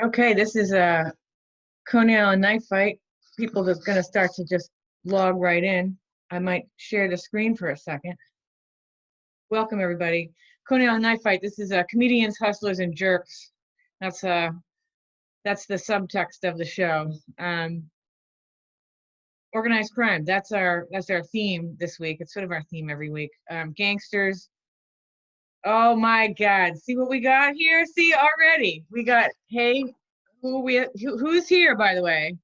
Okay, this is a Coney Island knife fight. People that's going to start to just log right in. I might share the screen for a second. Welcome everybody. Coney Island knife fight. This is comedians, hustlers, and jerks. That's the subtext of the show. Organized crime. That's our theme this week. It's sort of our theme every week. Gangsters. Oh my God! See what we got here? See already. We got who's here, by the way?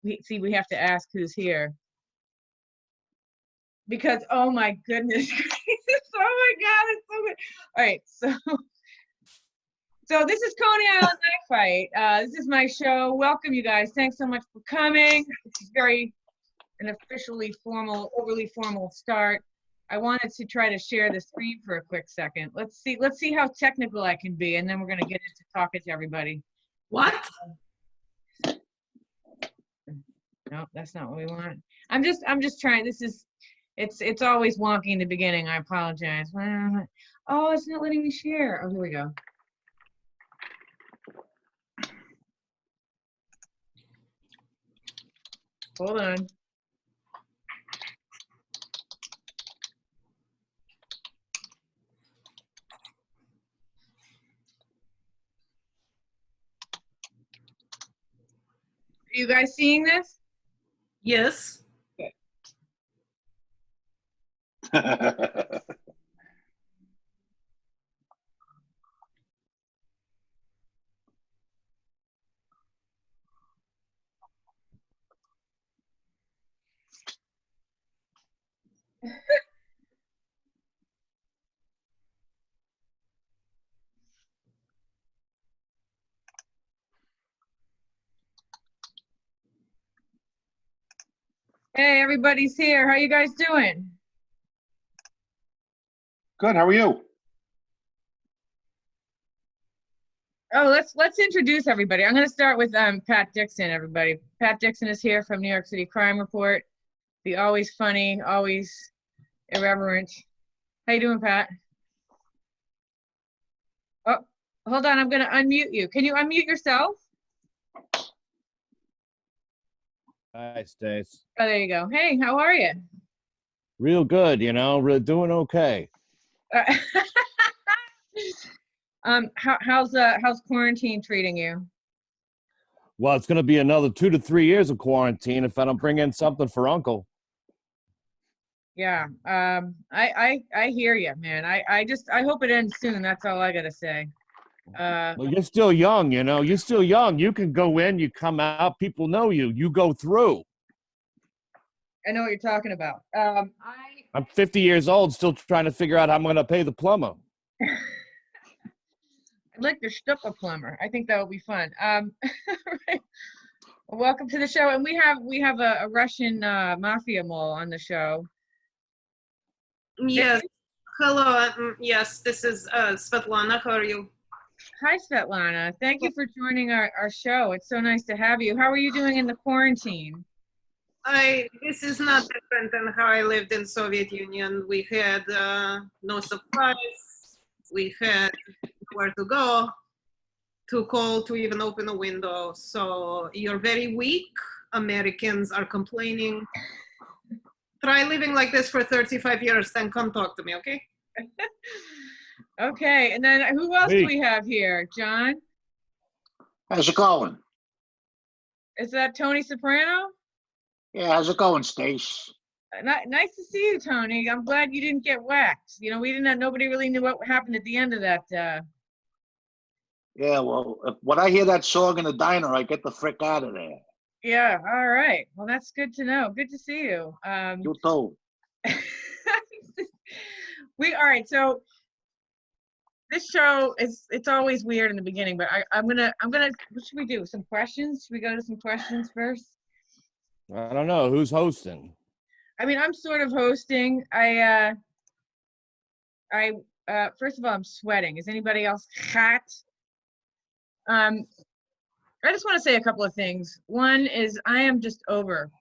We have to ask who's here because oh my goodness gracious, oh my God, it's so good. All right, so this is Coney Island Knife Fight. This is my show. Welcome you guys. Thanks so much for coming. It's very an officially formal, overly formal start. I wanted to try to share the screen for a quick second. Let's see how technical I can be, and then we're gonna get into talking to everybody. What? No, that's not what we want. I'm just trying. It's always wonky in the beginning. I apologize. Oh, it's not letting me share. Oh, here we go. Hold on. Are you guys seeing this? Yes. Okay. Hey, everybody's here. How you guys doing? Good. How are you? Oh, let's introduce everybody. I'm going to start with Pat Dixon. Everybody, Pat Dixon is here from New York City Crime Report. The always funny, always irreverent. How you doing, Pat? Oh, hold on. I'm going to unmute you. Can you unmute yourself? Hi, Stace. Oh, there you go. Hey, how are you? Real good, we're doing okay. How's quarantine treating you? Well, it's going to be another 2 to 3 years of quarantine if I don't bring in something for Uncle. Yeah, I hear you, man. I hope it ends soon. That's all I gotta say. Well, you're still young, You're still young. You can go in, you come out, people know you. You go through. I know what you're talking about. I'm 50 years old, still trying to figure out how I'm going to pay the plumber. I'd like to shtuck a plumber. I think that would be fun. Right. Well, welcome to the show, and we have a Russian mafia mole on the show. Yes. Hello. Yes, this is Svetlana. How are you? Hi, Svetlana. Thank you for joining our show. It's so nice to have you. How are you doing in the quarantine? This is not different than how I lived in Soviet Union. We had no supplies. We had nowhere to go, too cold to even open a window. So you're very weak. Americans are complaining. Try living like this for 35 years, then come talk to me, okay? Okay, and then who else do we have here? John? How's it going? Is that Tony Soprano? Yeah, how's it going, Stace? Nice to see you, Tony. I'm glad you didn't get whacked. Nobody really knew what happened at the end of that. Yeah, well, when I hear that song in the diner, I get the frick out of there. Yeah, all right. Well, that's good to know. Good to see you. You too. All right, so this show it's always weird in the beginning, but I'm gonna what should we do? Some questions? Should we go to some questions first? I don't know. Who's hosting? I mean, I'm sort of hosting. First of all, I'm sweating. Is anybody else hot? I just want to say a couple of things. One is I'm over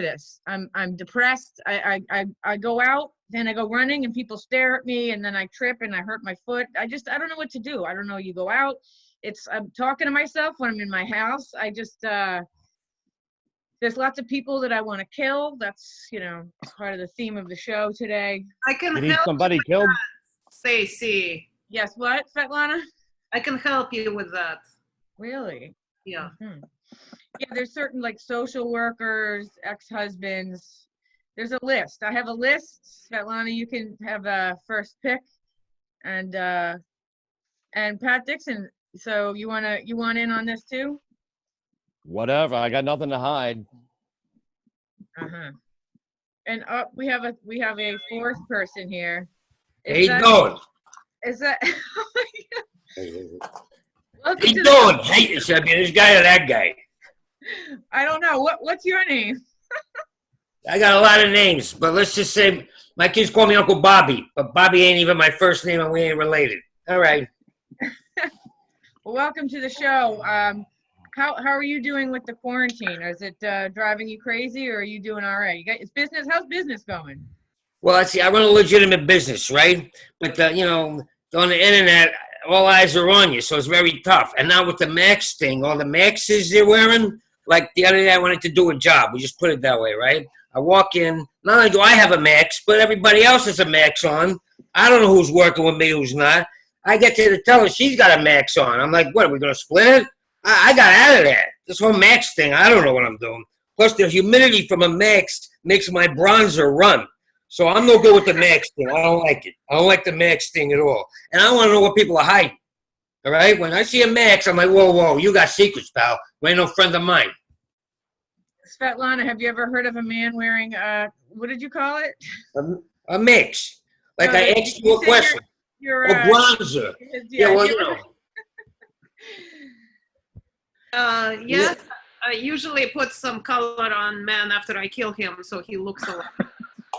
this. I'm depressed. I go out, then I go running and people stare at me and then I trip and I hurt my foot. I don't know what to do. I don't know. You go out, I'm talking to myself when I'm in my house. I just, there's lots of people that I want to kill. That's, part of the theme of the show today. I can You need help somebody you with killed? that, Stacy. Yes, what, Svetlana? I can help you with that. Really? Yeah. Mhm. Yeah, there's certain like social workers, ex-husbands. There's a list. I have a list. Svetlana, you can have a first pick. And Pat Dixon, so you want in on this too? Whatever. I got nothing to hide. Uh-huh. And we have a fourth person here. How you doing? Is that oh my God. How Welcome you to doing? Hate yourself, you this guy or that guy? I don't know. What's your name? I got a lot of names, but let's just say my kids call me Uncle Bobby, but Bobby ain't even my first name and we ain't related. All right. Well, welcome to the show. How are you doing with the quarantine? Is it driving you crazy, or are you doing all right? It's business. How's business going? Well, let's see, I run a legitimate business, right? But, on the internet, all eyes are on you, so it's very tough. And now with the Max thing, all the Maxes they're wearing, like the other day I wanted to do a job. We just put it that way, right? I walk in, not only do I have a Max, but everybody else has a Max on. I don't know who's working with me, who's not. I get to the teller, she's got a Max on. I'm like, what, are we going to split it? I got out of that. This whole Max thing, I don't know what I'm doing. Plus, the humidity from a Max makes my bronzer run. So I'm no good with the Max thing. I don't like it. I don't like the Max thing at all. And I want to know what people are hiding. All right? When I see a Max, I'm like, whoa, you got secrets, pal. You ain't no friend of mine. Svetlana, have you ever heard of a man wearing what did you call it? A Max. Like No, I asked you a question. Your A bronzer. Yeah, well, Yes, I usually put some color on man after I kill him, so he looks a lot.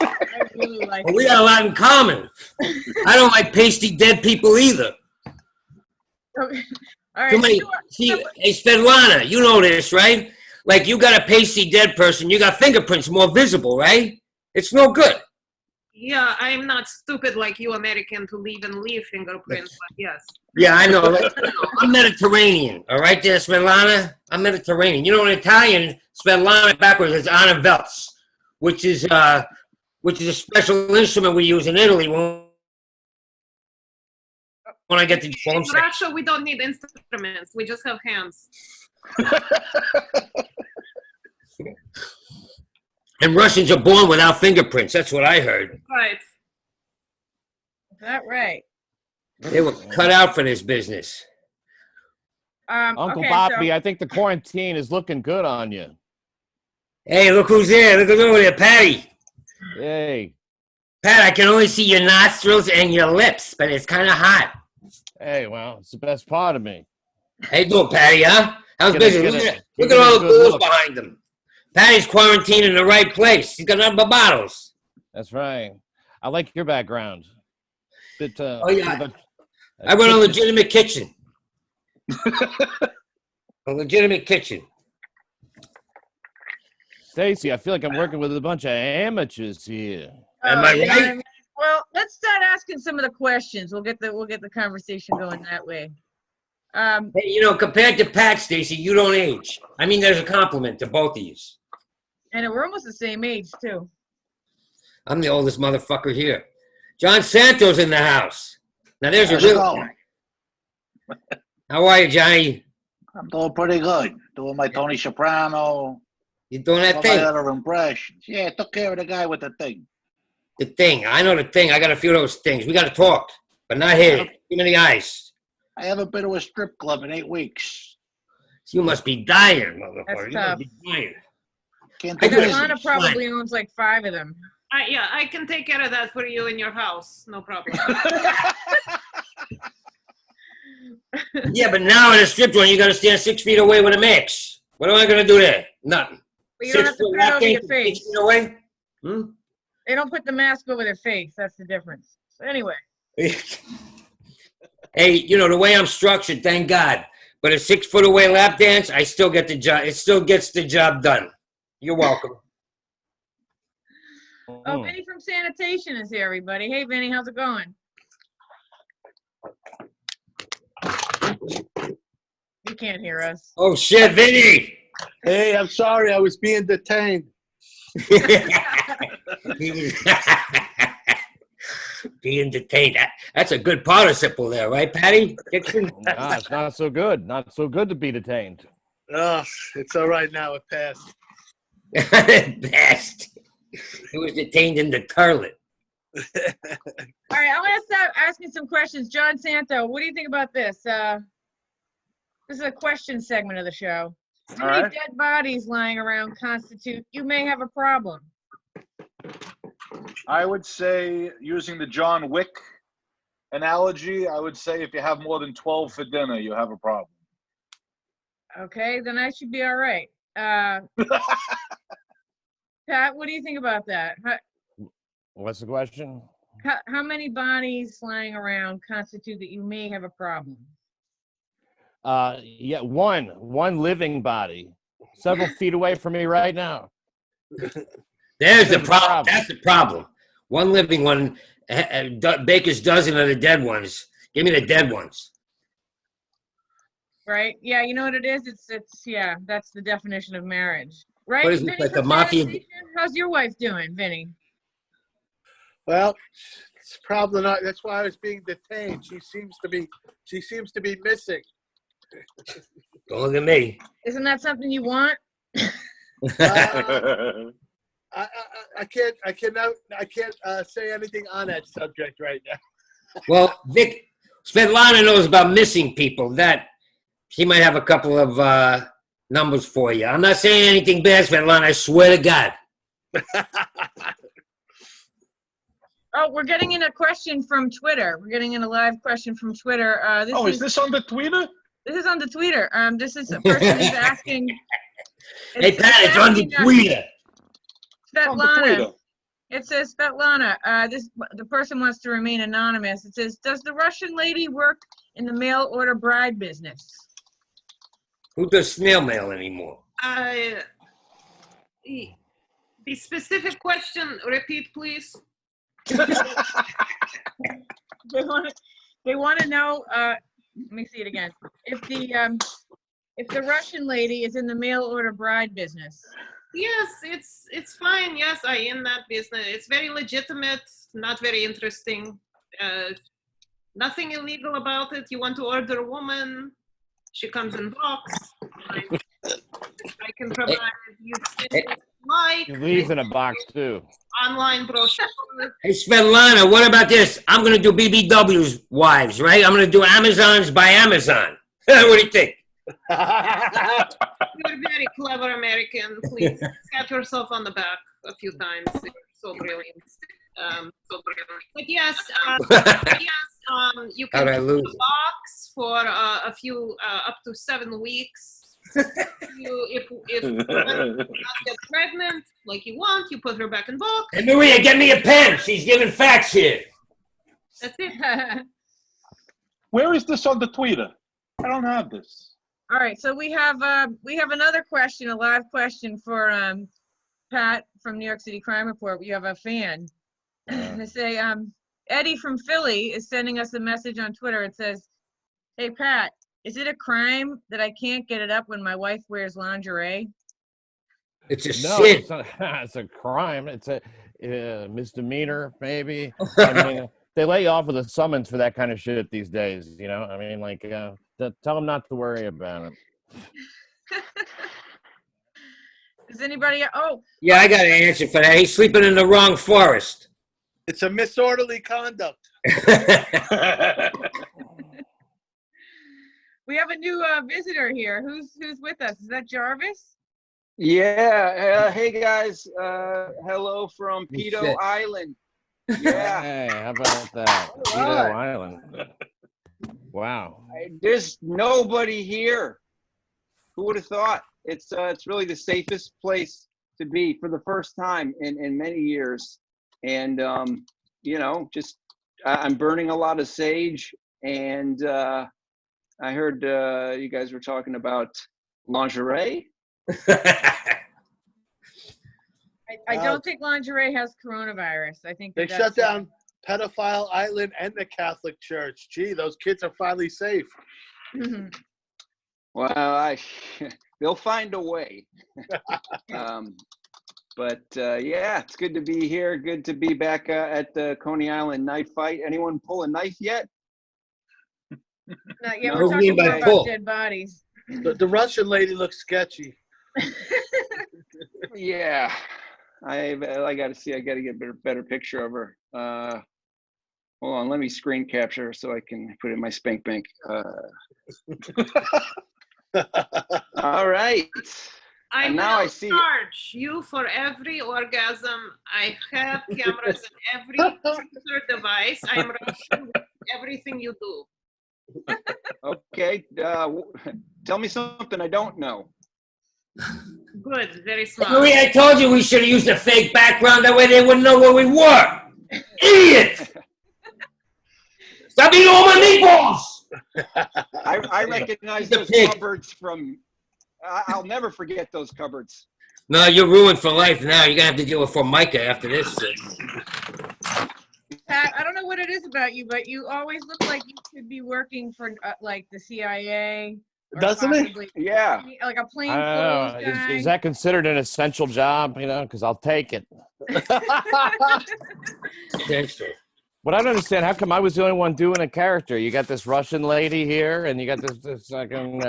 I really like Well, we got a lot in common. I don't like pasty dead people either. All right. Too many. See, hey, Svetlana, you know this, right? Like, you got a pasty dead person, you got fingerprints more visible, right? It's no good. Yeah, I'm not stupid like you American to leave fingerprints, but yes. Yeah, I know. I'm Mediterranean, all right there, Svetlana? I'm Mediterranean. You know, in Italian, Svetlana backwards is Anna Veltz, which is a special instrument we use in Italy when I get to In Russia, we don't need instruments. We just have hands. And Russians are born without fingerprints. That's what I heard. Right. Is that right? They were cut out for this business. Uncle okay, Bobby, so, I think the quarantine is looking good on you. Hey, look who's there. Look who's over there, Patty. Hey, Pat, I can only see your nostrils and your lips, but it's kind of hot. hey, well, it's the best part of me. How you doing, Patty, huh? How's Get a- business? get a- Look get at a all the good booze look. behind him. Patty's quarantined in the right place. He's got nothing but bottles. That's right. I like your background. Bit, Oh, yeah. bit of I run a legitimate kitchen. A legitimate kitchen. Stacy, I feel like I'm working with a bunch of amateurs here. Am I you know right? what I mean? Well, let's start asking some of the questions. We'll get the conversation going that way. Hey, compared to Pat, Stacy, you don't age. I mean, there's a compliment to both of you. And we're almost the same age too. I'm the oldest motherfucker here. John Santos in the house. Now, there's a How's it real... going? How are you, Johnny? I'm doing pretty good. Doing my Tony Soprano. You doing that All thing? my other impressions. Yeah, I took care of the guy with the thing. The thing. I know the thing. I got a few of those things. We got to talk, but not here. Too many eyes. I haven't been to a strip club in 8 weeks. You must be dying, motherfucker. That's You tough. must be dying. Can't do I just- business. Svetlana probably owns like 5 of them. Yeah, I can take care of that for you in your house. No problem. Yeah, but now in a strip joint, you got to stand 6 feet away with a mix. What am I going to do there? Nothing. But you don't have to put it over your 6 face. feet away? Hmm? They don't put the mask over their face. That's the difference. So anyway, Hey, the way I'm structured, thank God. But a 6 foot away lap dance, I still get the job. It still gets the job done. You're welcome. oh, Vinny from sanitation is here, everybody. Hey, Vinny, how's it going? can't hear us. Oh shit, Vinny! Hey, I'm sorry. I was being detained. He was being detained. That's a good participle there, right, Patty? Dixon? Nah, it's not so good. Not so good to be detained. Oh, it's all right now. It passed. Best. He was detained in the toilet. All right, I'm gonna start asking some questions. John Santo, what do you think about this? This is a question segment of the show. How many Alright. dead bodies lying around constitute you may have a problem? I would say, using the John Wick analogy, I would say if you have more than 12 for dinner, you have a problem. Okay, then I should be all right. Pat, what do you think about that? What's the question? How many bodies lying around constitute that you may have a problem? Yeah, one living body, several feet away from me right now. There's the problem. That's the problem. One living one, Baker's dozen of the dead ones. Give me the dead ones. Right? Yeah, you know what it is? It's yeah, that's the definition of marriage. Right? What is it, Vinny like from a mafia- sanitation? How's your wife doing, Vinny? Well, it's probably not. That's why I was being detained. She seems to be missing. Don't look at me. Isn't that something you want? I can't say anything on that subject right now. Well, Vic, Svetlana knows about missing people. That she might have a couple of numbers for you. I'm not saying anything bad, Svetlana. I swear to God. Oh, we're getting in a question from Twitter. We're getting in a live question from Twitter. Is this on the Twitter? This is on the Twitter. This is a person who's asking. Hey, Pat, it's on the Twitter. On the Svetlana. Twitter. It says, Svetlana, the person wants to remain anonymous. It says, does the Russian lady work in the mail order bride business? Who does snail mail anymore? The specific question, repeat, please. They want to know, let me see it again. If the Russian lady is in the mail order bride business. Yes, it's fine. Yes, I in that business. It's very legitimate, not very interesting. Nothing illegal about it. You want to order a woman, she comes in box. I can provide you like. He leaves in a box too. Online brochure. Hey, Svetlana, what about this? I'm going to do BBW's wives, right? I'm going to do Amazon's by Amazon. What do you think? You're very clever American. Please pat yourself on the back a few times. You're so brilliant. But yes, you can How'd I do lose a it? box for a few up to 7 weeks. If you not get pregnant like you want, you put her back in box. Hey, Maria, get me a pen. She's giving facts here. That's it. Where is this on the Twitter? I don't have this. All right, so we have another question, a live question for Pat from New York City Crime Report. We have a fan. They say Eddie from Philly is sending us a message on Twitter. It says, "Hey Pat, is it a crime that I can't get it up when my wife wears lingerie?" It's a No, sin. it's not. It's a crime. It's a misdemeanor, maybe. I mean, they lay you off with a summons for that kind of shit these days. You know, I mean, like, tell them not to worry about it. Does anybody? Oh, Yeah, I got an answer for that. He's sleeping in the wrong forest. It's a misorderly conduct. we have a new visitor here. Who's with us? Is that Jarvis? Yeah. Hey guys. Hello from Oh, Pedo shit. Island. Yeah. Hey, how about that? All Pedo right. Island. Wow. There's nobody here. Who would have thought? It's really the safest place to be for the first time in many years. And you know, just I'm burning a lot of sage, and I heard you guys were talking about lingerie. I don't think lingerie has coronavirus. I think They that's shut down Pedophile Island and the Catholic Church. Gee, those kids are finally safe. Well, they'll find a way. But yeah, it's good to be here. Good to be back at the Coney Island knife fight. Anyone pull a knife yet? Not yet. No, We're what do you talking mean more by about pull? dead bodies. The Russian lady looks sketchy. Yeah, I got to see. I got to get a better picture of her. Hold on, let me screen capture her so I can put it in my spank bank. All right. I And will now I see- charge you for every orgasm. I have cameras in every computer device. I'm rushing with everything you do. Okay. Tell me something I don't know. Good, very smart. Marie, I told you we should have used a fake background. That way they wouldn't know where we were. Idiot! Stop eating all my meatballs! I recognize The those pig. cupboards from. I'll never forget those cupboards. No, you're ruined for life now. You're gonna have to deal with Formica after this. Pat, I don't know what it is about you, but you always look like you could be working for like the CIA. Or Doesn't it? possibly, Yeah. like a I plain don't know. clothes guy. Is that considered an essential job? You know, because I'll take it. Thanks, sir. But I don't understand. How come I was the only one doing a character? You got this Russian lady here, and you got this fucking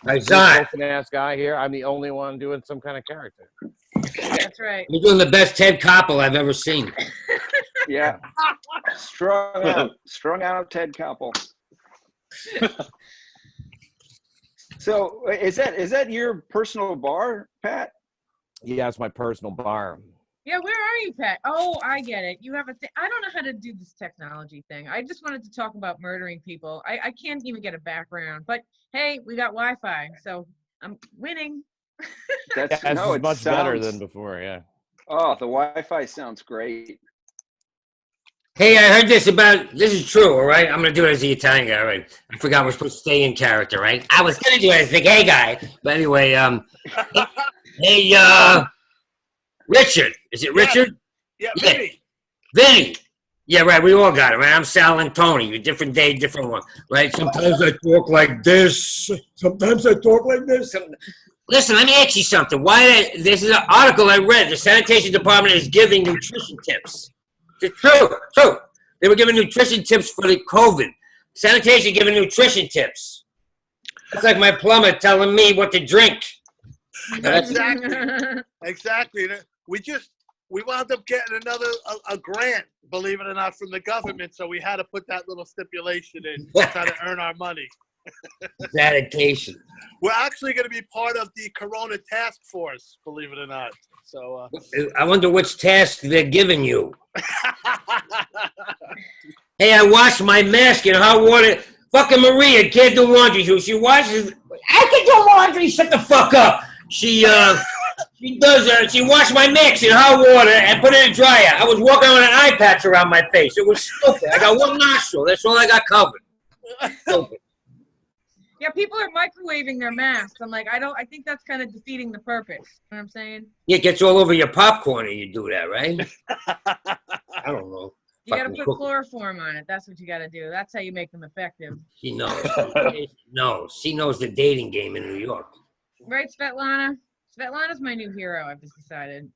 Isaiah, ass guy here. I'm the only one doing some kind of character. That's right. you're doing the best Ted Koppel I've ever seen. Yeah. Strung out Ted Koppel. So is that your personal bar, Pat? Yeah, it's my personal bar. Yeah, where are you, Pat? Oh, I get it. You have a thing. I don't know how to do this technology thing. I just wanted to talk about murdering people. I can't even get a background. But hey, we got Wi-Fi, so I'm winning. That's Yeah, no, it's it much better sounds- than before. Yeah. Oh, the Wi-Fi sounds great. Hey, I heard this about, this is true, all right? I'm going to do it as the Italian guy, all right? I forgot we're supposed to stay in character, right? I was going to do it as the gay guy. But anyway, hey, Richard. Is it Richard? Yeah, Yeah. Vinny. Vinny. Yeah, right. We all got it, right? I'm Sal and Tony. Different day, different one, right? Sometimes I talk like this. Sometimes I talk like this. Listen, let me ask you something. This is an article I read. The sanitation department is giving nutrition tips. It's true. They were giving nutrition tips for the COVID. Sanitation giving nutrition tips. It's like my plumber telling me what to drink. Exactly. We wound up getting a grant, believe it or not, from the government. So we had to put that little stipulation in to try to earn our money. Sanitation. We're actually going to be part of the Corona task force, believe it or not. So I wonder which task they're giving you. Hey, I washed my mask in hot water. Fucking Maria can't do laundry. She washes. I can do laundry. Shut the fuck up. She washed my mix in hot water and put it in a dryer. I was walking on an eye patch around my face. It was stupid. I got one nostril. That's all I got covered. Stupid. Yeah, people are microwaving their masks. I'm like, I think that's kind of defeating the purpose. You know what I'm saying? Yeah, it gets all over your popcorn and you do that, right? I don't know. You got to Fucking put cook- chloroform on it. That's what you got to do. That's how you make them effective. She knows. She knows the dating game in New York. Right, Svetlana? Svetlana's my new hero, I've just decided.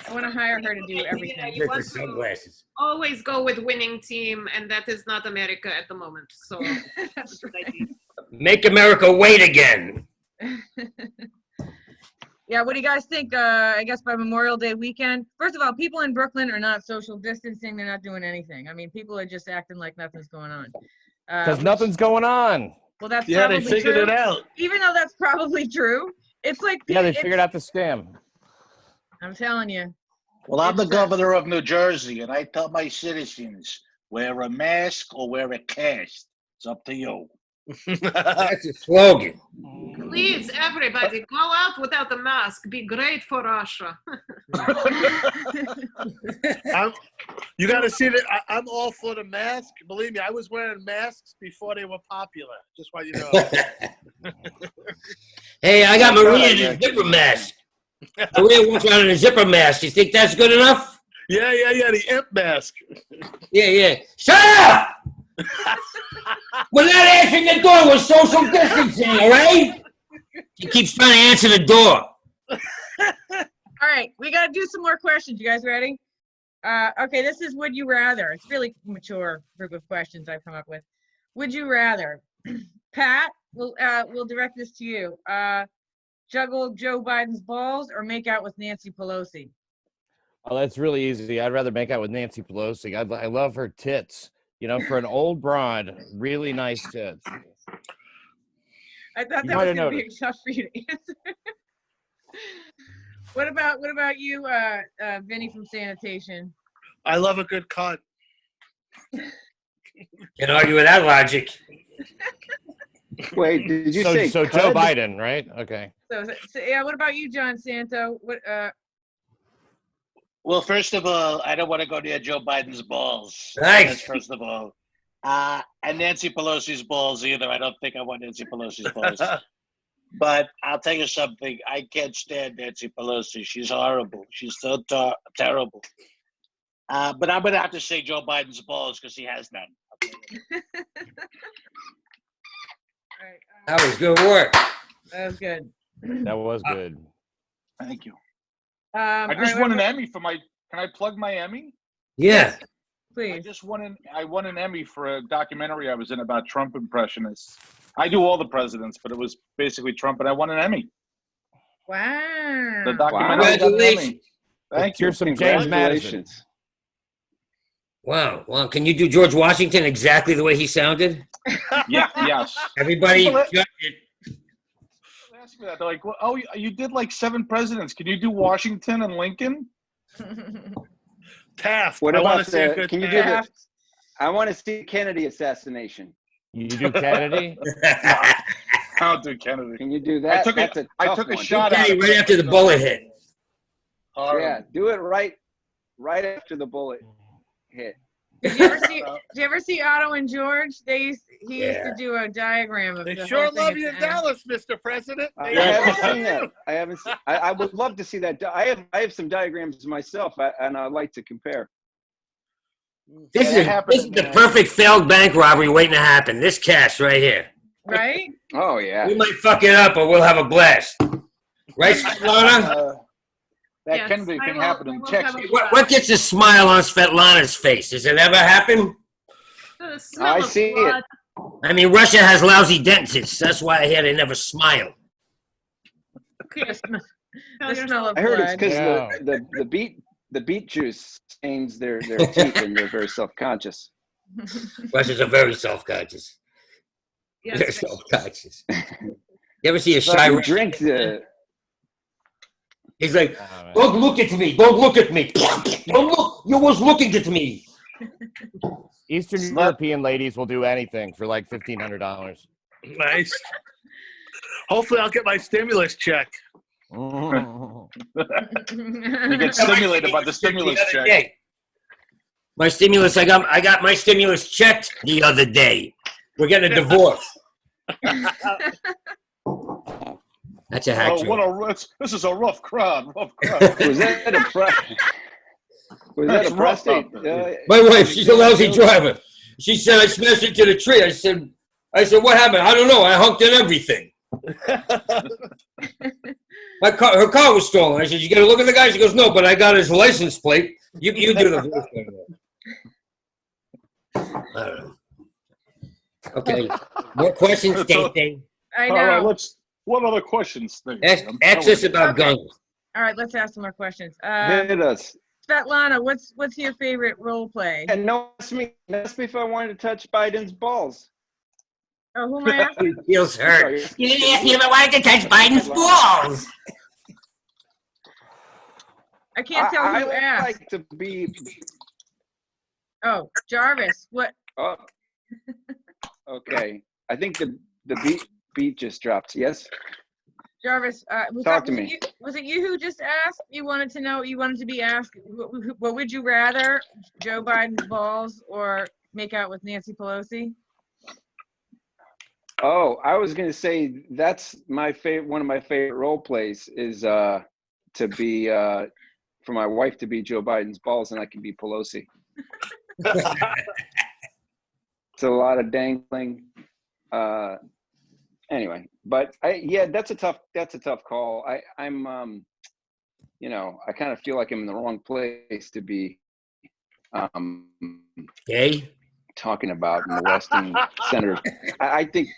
I want to hire her to do everything. Yeah, you With the want to sunglasses. always go with winning team, and that is not America at the moment. So That's right. Make America wait again. Yeah, what do you guys think? I guess by Memorial Day weekend. First of all, people in Brooklyn are not social distancing. They're not doing anything. I mean, people are just acting like nothing's going on. Because nothing's going on. Well, that's yeah, probably they figured true. it out. Even though that's probably true, it's like Yeah, they it's- figured out the scam. I'm telling you. Well, I'm the It's, governor of New Jersey, and I tell my citizens, wear a mask or wear a cast. It's up to you. That's a slogan. please, everybody, go out without a mask. Be great for Russia. You got to see that I'm all for the mask. Believe me, I was wearing masks before they were popular. Just want you to know. Hey, I got Maria in a zipper mask. Maria walks around in a zipper mask. You think that's good enough? Yeah, the imp mask. Yeah. Shut up! We're not answering the door. We're social distancing, all right? She keeps trying to answer the door. All right, we got to do some more questions. You guys ready? Okay, this is would you rather. It's really mature group of questions I've come up with. Would you rather, Pat? We'll direct this to you. Juggle Joe Biden's balls or make out with Nancy Pelosi? Oh, that's really easy. I'd rather make out with Nancy Pelosi. I love her tits. You know, for an old broad, really nice tits. I thought You that might was have going to be noticed. tough for you to answer. What about you, Vinny from sanitation? I love a good cunt. Can't argue with that logic. Wait, did you So say Joe cud? Biden, right? Okay. So yeah, what about you, John Santo? What Well, first of all, I don't want to go near Joe Biden's balls. Nice. That's first of all. And Nancy Pelosi's balls either. I don't think I want Nancy Pelosi's balls. But I'll tell you something. I can't stand Nancy Pelosi. She's horrible. She's so terrible. But I'm going to have to say Joe Biden's balls because he has none. all right, That was good work. that was good. That was good. Thank you. I All just right, won an Emmy for my. Can I plug my Emmy? Yeah. please. I won an Emmy for a documentary I was in about Trump impressionists. I do all the presidents, but it was basically Trump, and I won an Emmy. Wow. The documentary got an Emmy. Congratulations. Thank you. Here's some James Madison. Congratulations. Wow. Well, can you do George Washington exactly the way he sounded? Yeah. Yes. Everybody People- judge it. They ask me that. They're like, well, "Oh, you did like 7 presidents. Can you do Washington and Lincoln?" Taft. What I about want to see a the- good can you do Taft. I want to see Kennedy assassination. You do Kennedy? I'll do Kennedy. Can you do that? I took That's a I tough took a one. shot Okay, at it. right after the bullet hit. Horrible. Yeah, do it right after the bullet hit. Did you ever see Otto and George? He used to do a diagram of They the sure whole thing love at you the in end. Dallas, Mr. President. I They haven't sure seen that. I haven't. I would love to see that. I have some diagrams myself, and I'd like to compare. This that is happened the in, perfect failed bank robbery waiting to happen. This cash right here. Right? Oh yeah. We might fuck it up, but we'll have a blast. Right, Svetlana? That Yes, Kennedy I thing will- happened I in will have Texas. a- What gets a smile on Svetlana's face? Does it ever happen? The smell I of see blood. I mean, Russia has lousy dentists. That's why I hear they never smile. Okay. The Tell your- smell of I heard it's blood. because Yeah. the beet juice stains their teeth, and they're very self-conscious. Russians are very self-conscious. Very Yes, self-conscious. You ever see a So shy you Russian? drink the. He's like, Oh, man. don't look at me. Don't look at me. Don't look. You was looking at me. Eastern Slut. European ladies will do anything for like $1,500. Nice. Hopefully, I'll get my stimulus check. You get stimulated by the stimulus other check. day. My stimulus, I got my stimulus checked the other day. We're getting a divorce. That's a hack Oh, joke. this is a rough crowd. Rough crowd. Was that a That's rough prostate? out there. My wife, she's a lousy driver. She said I smashed into the tree. I said, what happened? I don't know. I hunked in everything. Her car was stolen. I said, you got to look at the guy. She goes, no, but I got his license plate. You do the voice thing. I don't know. Okay. More questions, Ding. I All right, know. what other questions? Ask us about Okay. guns. All right, let's ask some more questions. Hit us. Svetlana, what's your favorite role play? And no, ask me if I wanted to touch Biden's balls. Oh, who am I asking? He feels hurt. Sorry. You didn't ask me if I wanted to touch Biden's balls. I can't tell I who would asked. like to be. Oh, Jarvis. What? Oh, okay. I think the beat just dropped. Yes. Jarvis, Talk to me. Was it you who just asked? You wanted to know, you wanted to be asked, what would you rather, Joe Biden's balls or make out with Nancy Pelosi? Oh, I was gonna say that's my favorite. One of my favorite role plays is to be for my wife to be Joe Biden's balls, and I can be Pelosi. a lot of dangling. Anyway, but that's a tough call. I'm you know, I kind of feel like I'm in the wrong place to be Okay. talking about molesting senators. I think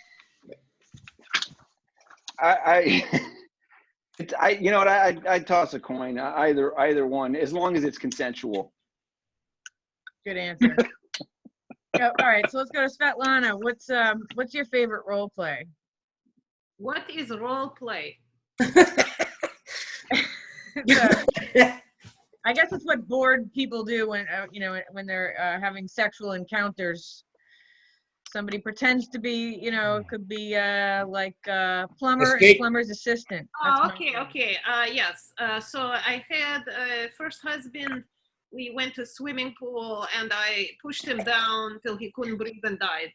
you know what, I'd toss a coin, either one, as long as it's consensual. Good answer. Yeah, all right, so let's go to Svetlana. What's your favorite role play? What is role play? I guess it's what bored people do when when they're having sexual encounters. Somebody pretends to be, it could be like plumber and Escape. plumber's assistant. That's Oh, my okay, favorite. okay. Yes. So I had first husband. We went to swimming pool and I pushed him down till he couldn't breathe and died.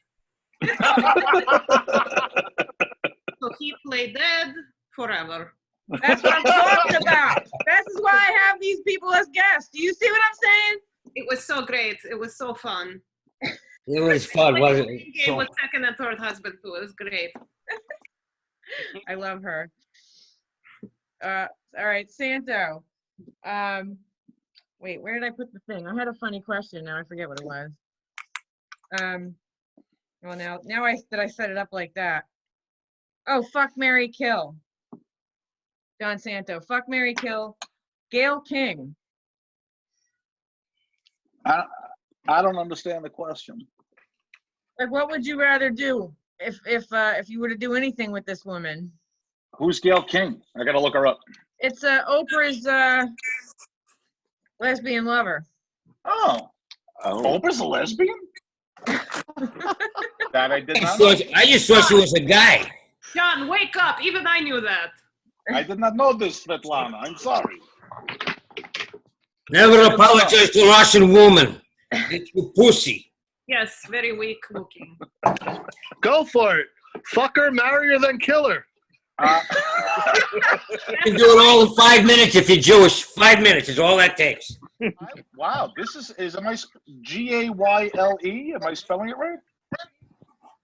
So he played dead forever. That's what I'm talking about. This is why I have these people as guests. Do you see what I'm saying? It was so great. It was so fun. It was fun, wasn't it? Game with second and third husband too. It was great. I love her. All right, Santo. Wait, where did I put the thing? I had a funny question. Now I forget what it was. Well, now I set it up like that. Oh, fuck, marry, kill. Don Santo. Fuck, marry, kill. Gail King. I don't understand the question. Like, what would you rather do if you were to do anything with this woman? Who's Gail King? I gotta look her up. It's Oprah's lesbian lover. Oh, Oprah's a lesbian? That I did not know. I just thought she was a guy. John, wake up. Even I knew that. I did not know this, Svetlana. I'm sorry. Never apologize to a Russian woman. It's your pussy. Yes, very weak looking. Go for it. Fuck her, marry her, then kill her. You can do it all in 5 minutes if you're Jewish. 5 minutes is all that takes. Wow, this is am I Gayle? Am I spelling it right?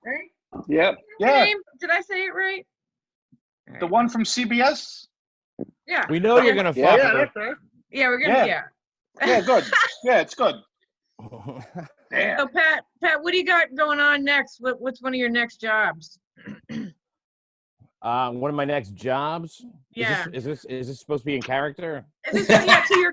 Right? Yep. Yeah, Name? Did I say it right? the one from CBS. Yeah. We know you're gonna fuck Yeah, her. that's her. Yeah, we're gonna. Yeah. Yeah, good. Yeah, it's good. Damn. So Pat, what do you got going on next? What's one of your next jobs? One of my next jobs. Yeah. Is this supposed to be in character? Is this, yeah, to your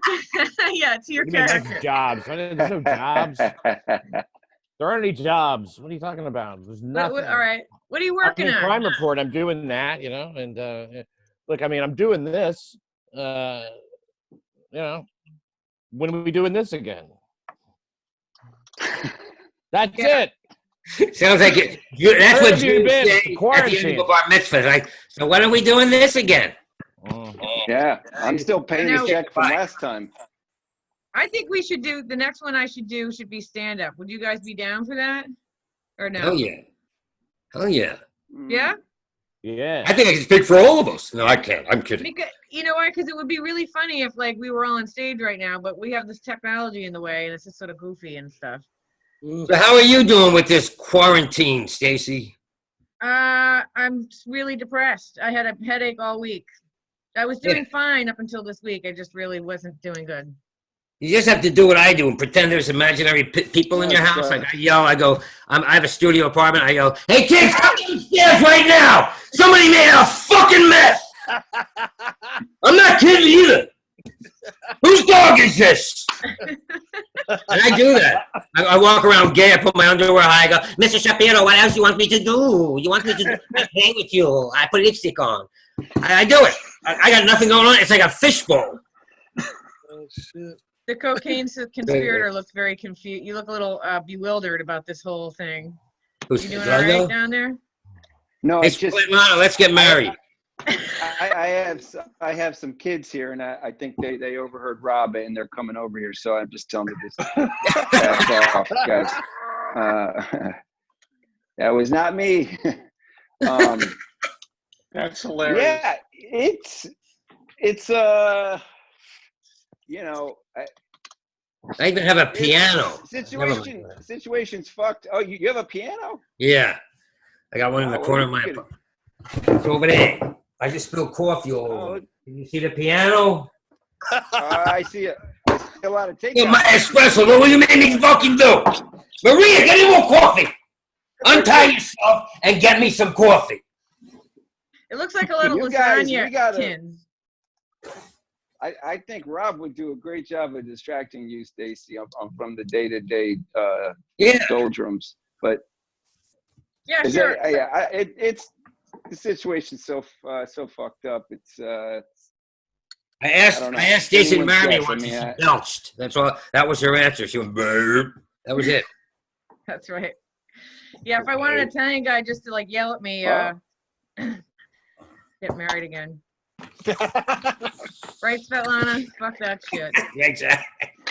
yeah, to your What do you mean character. next jobs. There's no jobs. There aren't any jobs. What are you talking about? There's nothing. All right. What are you I'm working in on? Crime Report. I'm doing that, and look, I mean, I'm doing this. When are we doing this again? That's it. Sounds like it. That's Where what have you Jews been? say The at the end quarantine. of our mitzvah. Like, so when are we doing this again? Yeah, I'm still paying the No. check from last time. I think we should do the next one. Should be stand up. Would you guys be down for that, or no? Hell yeah. Hell yeah. Yeah. Yeah. I think I can speak for all of us. No, I can't. I'm kidding. Because you know why? Because it would be really funny if like we were all on stage right now, but we have this technology in the way, and it's just sort of goofy and stuff. So how are you doing with this quarantine, Stacy? I'm really depressed. I had a headache all week. I was doing fine up until this week. I just really wasn't doing good. You just have to do what I do and pretend there's imaginary people in your That's house. right. Like I yell, I go, I have a studio apartment. I go, hey kids, come downstairs right now. Somebody made a fucking mess. I'm not kidding either. Whose dog is this? And I do that. I walk around gay. I put my underwear high. I go, Mr. Shapiro, what else you want me to do? You want me to play with you? I put lipstick on. I do it. I got nothing going on. It's like a fishbowl. Oh, shit. The cocaine conspirator looks very confused. You look a little bewildered about this whole thing. Who's You doing all right down there? No, Hey, it's just Svetlana, let's get married. I have some kids here, and I think they overheard Rob, and they're coming over here. So I'm just telling you this. Back off, guys. That was not me. That's hilarious. Yeah, it's I even have a piano. Situation's fucked. Oh, you have a piano? Yeah. I got one in the Wow, corner of look my at it. It's over there. I just spilled coffee all over. Oh, Can you see the piano? I see it. I see a lot of takeout. Yeah, my espresso. Look what you made me fucking do. Maria, get me more coffee. Untie yourself and get me some coffee. It looks like a little You guys, we lasagna gotta- tins. I think Rob would do a great job of distracting you, Stacy, from the day-to-day Yeah. doldrums. But Yeah, is sure. it's the situation's so fucked up. It's I asked don't know. Jason to Anyone's marry me guess. I once. mean, She belched. That's all. That was her answer. She went burp. That was it. That's right. Yeah, if I want an Italian guy just to like yell at me, get married again. Right, Svetlana? Fuck that shit. Exactly.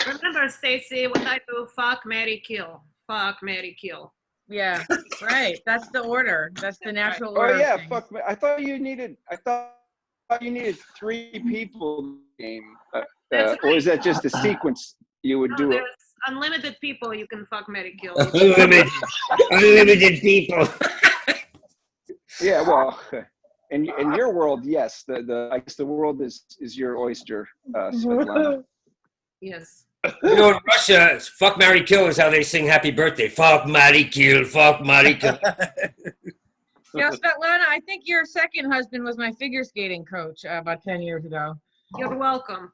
Remember, Stacy, what I do? Fuck, marry, kill. Fuck, marry, kill. Yeah, right. That's the order. That's the natural oh order. of yeah, things. fuck. I thought you needed 3 people game, That's or is that just a sequence you would No, do it? there's unlimited people you can fuck, marry, kill. Unlimited people. Yeah, well, in your world, yes. I guess the world is your oyster, Svetlana. Yes. You know, in Russia, fuck, marry, kill is how they sing happy birthday. Fuck, marry, kill. Fuck, marry, kill. Yeah, Svetlana, I think your second husband was my figure skating coach about 10 years ago. You're welcome.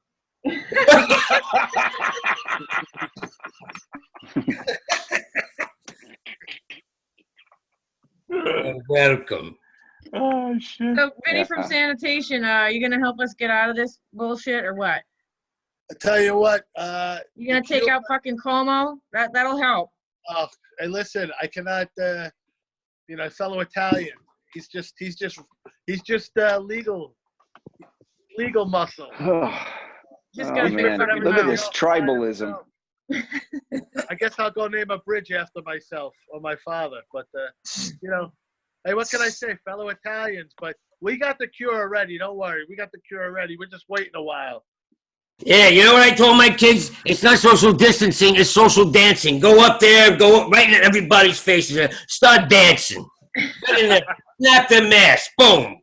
You're welcome. Oh shit. So, Vinny from Yeah. sanitation, are you gonna help us get out of this bullshit or what? I tell you what, You gonna take out fucking Como? That'll help. oh, and listen, I cannot, fellow Italian. He's just legal muscle. Just Oh, gotta man. figure something Look at out. this tribalism. I guess I'll go name a bridge after myself or my father. But hey, what can I say, fellow Italians? But we got the cure already. Don't worry, we got the cure already. We're just waiting a while. Yeah, you know what I told my kids? It's not social distancing, it's social dancing. Go up there, go right in everybody's faces, and start dancing. Get in there, snap the mask, boom.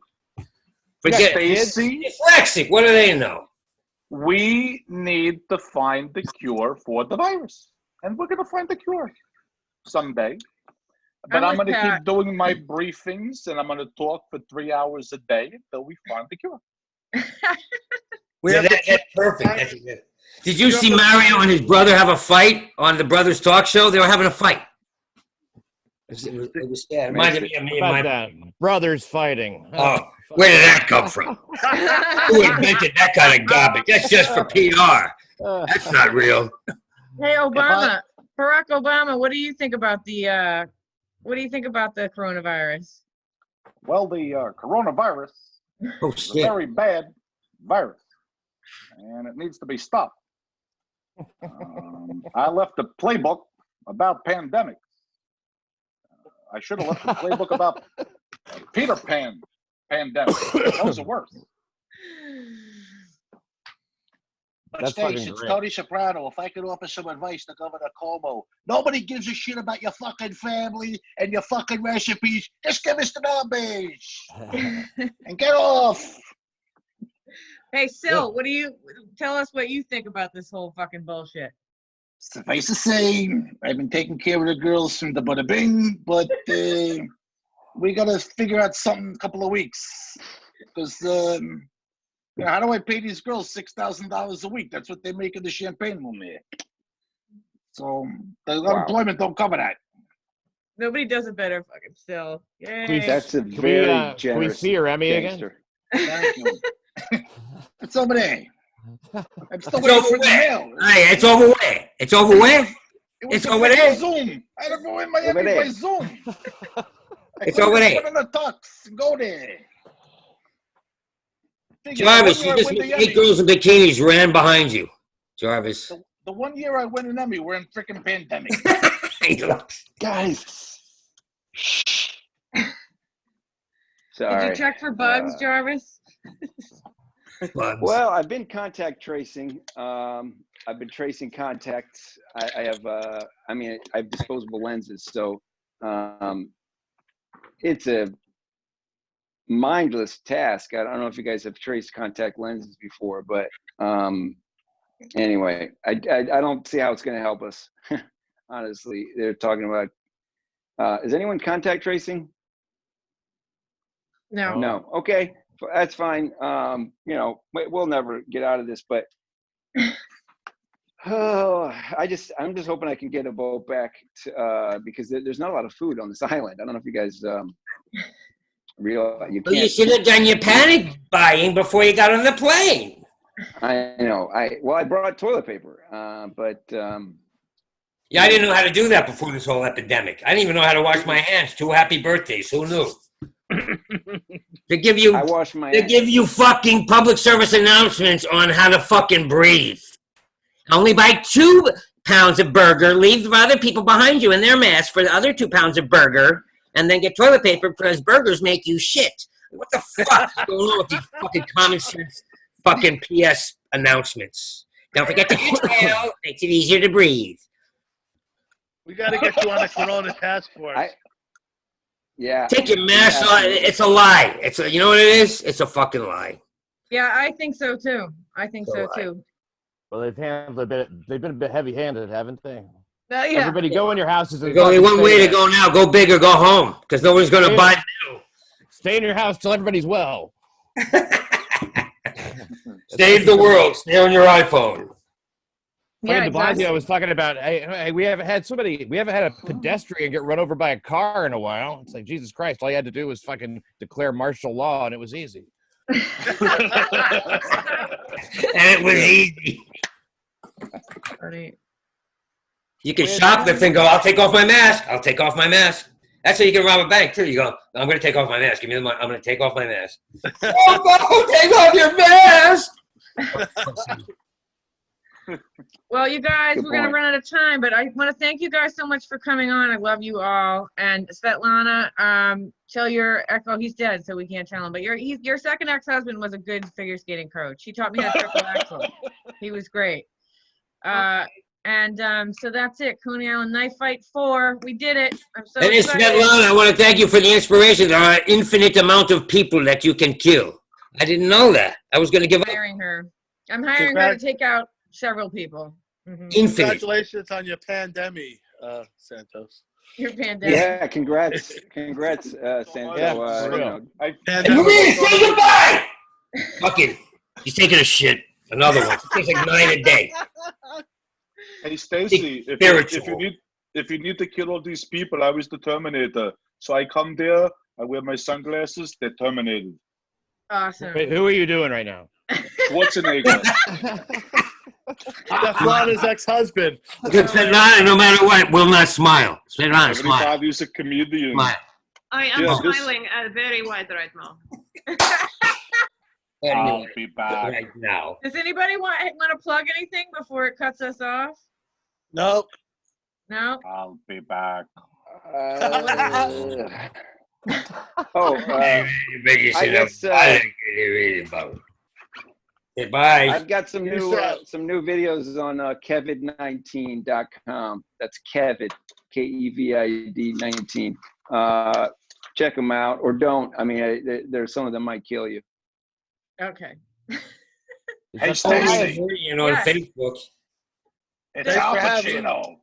Forget Stacy, dyslexic. What do they know? we need to find the cure for the virus. And we're going to find the cure someday. But I'm with going to Pat. keep doing my briefings, and I'm going to talk for 3 hours a day until we find the cure. Yeah, that's perfect. That's good. Did you see Mario and his brother have a fight on the Brothers Talk Show? They were having a fight. It was sad. It reminded me of me and About my that. Brothers fighting. Oh, where did that come from? Who invented that kind of garbage? That's just for PR. That's not real. Hey, Obama, Barack Obama, what do you think about the coronavirus? Well, the coronavirus Oh, is a shit. very bad virus, and it needs to be stopped. I left a playbook about pandemics. I should have left a playbook about Peter Pan pandemic. Those are worse. But That's Stace, fucking it's great. Tony Soprano. If I could offer some advice to Governor Cuomo, nobody gives a shit about your fucking family and your fucking recipes. Just give us the numbers and get off. Hey, Sil, what do you tell us what you think about this whole fucking bullshit? Suffice to say, I've been taking care of the girls from the Bada Bing, but we got to figure out something in a couple of weeks. Because, how do I pay these girls $6,000 a week? That's what they make in the champagne room here. So the unemployment don't cover that. Nobody does it better, fucking Sil. Yay. That's a Can we, very can we generous see your Emmy again? gangster. Thank you. It's over there. I'm still It's waiting over for the where? mail. Hey, it's over where? It's over where? It was It's a over fucking there. Zoom. I don't go in Miami Over there. by Zoom. It's over there. Put in a tux and go there. Figure, Jarvis, the you one year I just win missed the 8 Emmy- girls in bikinis ran behind you. Jarvis. The 1 year I win an Emmy, we're in freaking pandemic. Guys. Did Sorry. you check for bugs, Jarvis? Bugs. Well, I've been contact tracing. I've been tracing contacts. I have, I have disposable lenses, so it's a mindless task. I don't know if you guys have traced contact lenses before, but anyway, I don't see how it's going to help us. Honestly, they're talking about. Is anyone contact tracing? No. No. Okay, that's fine. We'll never get out of this, but I'm just hoping I can get a boat back to, because there's not a lot of food on this island. I don't know if you guys realize you Well, you can't. should have done your panic buying before you got on the plane. I know. I brought toilet paper, but Yeah, I didn't know how to do that before this whole epidemic. I didn't even know how to wash my hands. 2 happy birthdays. Who knew? They give you I wash my. They give you fucking public service announcements on how to fucking breathe. Only buy 2 pounds of burger, leave the other people behind you in their masks for the other 2 pounds of burger, and then get toilet paper because burgers make you shit. What the fuck is going on with these fucking common sense fucking PS announcements? Don't forget to exhale. Makes it easier to breathe. We got to get you on a Corona task force. Yeah. Take your mask off. It's a lie. You know what it is? It's a fucking lie. Yeah, I think so too. I think so Alright. too. Well, they've been a bit heavy-handed, haven't they? Yeah. Everybody go in your houses. And There's only fucking one stay way to there. go now. Go big or go home. Because no one's going to buy new. Stay in your house till everybody's well. Save the world. Stay on your iPhone. Yeah, Frank de Blasio exactly. was talking about, hey, we haven't had a pedestrian get run over by a car in a while. It's like, Jesus Christ, all you had to do was fucking declare martial law and it was easy. And it was easy. Funny. You can shoplift and go, I'll take off my mask. I'll take off my mask. That's how you can rob a bank, too. You go, I'm going to take off my mask. Give me the money. I'm going to take off my mask. Oh, no, take off your mask. Well, you guys, Good we're going to point. run out of time, but I want to thank you guys so much for coming on. I love you all. And Svetlana, tell your ex, oh, he's dead, so we can't tell him. But your second ex-husband was a good figure skating coach. He taught me how to triple axel. He was great. So that's it. Coney Island Knife Fight 4. We did it. I'm so And it's excited. Svetlana, I want to thank you for the inspiration. There are an infinite amount of people that you can kill. I didn't know that. I was going to give up. Hiring her. I'm hiring her to take out several people. Mhm. Infinite. Congratulations on your pandemic, Santos. Your pandemic. Yeah. Congrats, Santo. Yeah, for real. And you mean say goodbye? Fucking, he's taking a shit. Another one. He takes like 9 a day. Hey Stacy, if you need to kill all these people, I was the Terminator. So I come there, I wear my sunglasses, they're terminated. Awesome. Wait, who are you doing right now? Schwarzenegger. Svetlana's ex-husband. Because Svetlana, no matter what, will not smile. Svetlana, smile. Everybody's a comedian. Smile. I am Yeah, this- smiling very wide right now. I'll be back. Right now. Does anybody want to plug anything before it cuts us off? Nope. No? I'll be back. I guess, Goodbye. I've got some new videos on kevid19.com. That's Kevid, Kevid 19. Check them out or don't. I mean, there's some of them might kill you. Okay. Hey Stacy, You know, on Yes. Facebook. it's Thanks Al for having Pacino. I'm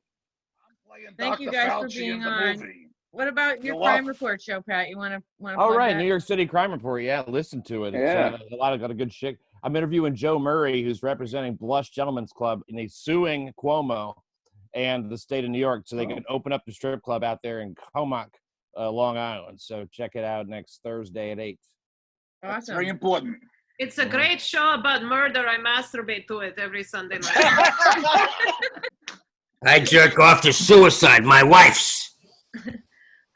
playing Thank Dr. you guys for Fauci being in the on. movie. What about your You're crime welcome. report show, Pat? You want to All right, New York City Crime Report. Yeah, listen to it. It's, Yeah. a lot of good shit. I'm interviewing Joe Murray, who's representing Blush Gentlemen's Club, and he's suing Cuomo and the state of New York so they can open up the strip club out there in Comac, Long Island. So check it out next Thursday at 8. That's Awesome. very important. It's a great show about murder. I masturbate to it every Sunday night. I jerk off to suicide, my wife's.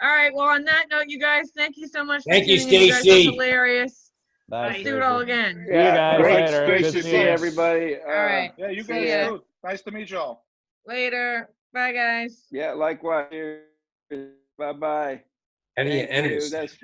All right. Well, on that note, you guys, thank you so much. Thank you, tuning in. You guys were Stacy. hilarious. That's Let's do it all again. See you guys great, later. great Good to to see see you. everybody. All right. Yeah, you See guys ya. too. Nice to meet y'all. Later. Bye, guys. Yeah, likewise. Bye-bye. And Thank you. it's That's